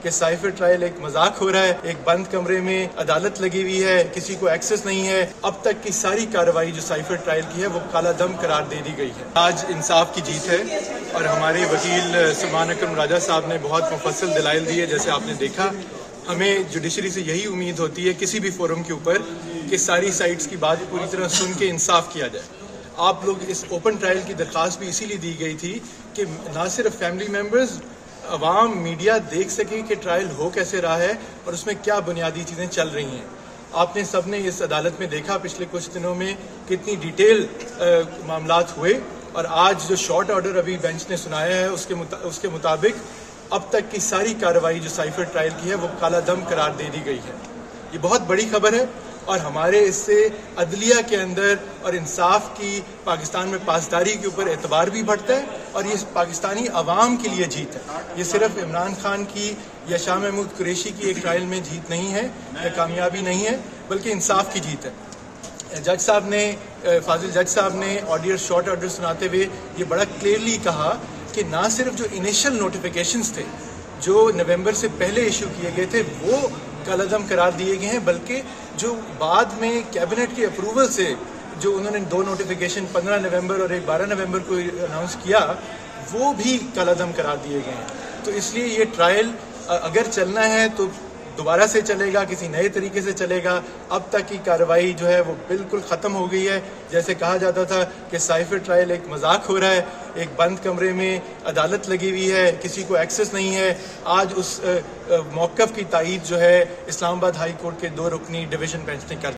کہ cipher trial एक मजाक हो रहा है, एक बंद कमरे में अदालत लगी हुई है, किसी को एक्सेस नहीं है। अब तक की सारी कार्रवाई जो साइफर ट्रायल की है वो काला दम करार दे दी गई है। आज इंसाफ की जीत है और हमारे वकील सलमान अकरम राजा साहब ने बहुत मुफस्सल दलाइल दिए। जैसे आपने देखा, हमें जुडिशरी से यही उम्मीद होती है किसी भी फोरम के ऊपर कि सारी साइड्स की बात पूरी तरह सुन के इंसाफ किया जाए। आप लोग इस ओपन ट्रायल की दरख्वास्त भी इसीलिए दी गई थी कि ना सिर्फ फैमिली मेम्बर्स, अवाम, मीडिया देख सके कि ट्रायल हो कैसे रहा है और उसमें क्या बुनियादी चीज़ें चल रही हैं। आपने सबने इस अदालत में देखा पिछले कुछ दिनों में कितनी डिटेल मामलात हुए, और आज जो शॉर्ट ऑर्डर अभी बेंच ने सुनाया है उसके मुताबिक अब तक की सारी कार्रवाई जो साइफर ट्रायल की है वो काला दम करार दे दी गई है। ये बहुत बड़ी खबर है और हमारे इससे अदलिया के अंदर और इंसाफ की पाकिस्तान में पासदारी के ऊपर एतबार भी बढ़ता है और ये पाकिस्तानी अवाम के लिए जीत है। ये सिर्फ इमरान खान की या शाह महमूद कुरैशी की एक ट्रायल में जीत नहीं है या कामयाबी नहीं है, बल्कि इंसाफ की जीत है। फाजिल जज साहब ने शॉर्ट ऑर्डर सुनाते हुए ये बड़ा क्लियरली कहा कि ना सिर्फ जो इनिशियल नोटिफिकेशंस थे जो नवंबर से पहले इशू किए गए थे वो कालादम करार दिए गए हैं, बल्कि जो बाद में कैबिनेट के अप्रूवल से जो उन्होंने 2 नोटिफिकेशन 15 नवंबर और एक 12 नवंबर को अनाउंस किया वो भी कालादम करार दिए गए हैं। तो इसलिए ये ट्रायल अगर चलना है तो दोबारा से चलेगा, किसी नए तरीके से चलेगा। अब तक की कार्रवाई जो है वो बिल्कुल ख़त्म हो गई है। जैसे कहा जाता था कि साइफर ट्रायल एक मजाक हो रहा है, एक बंद कमरे में अदालत लगी हुई है, किसी को एक्सेस नहीं है। आज उस मौक़िफ़ की तायीद जो है इस्लामाबाद हाई कोर्ट के 2 रुकनी डिवीज़न बेंच ने कर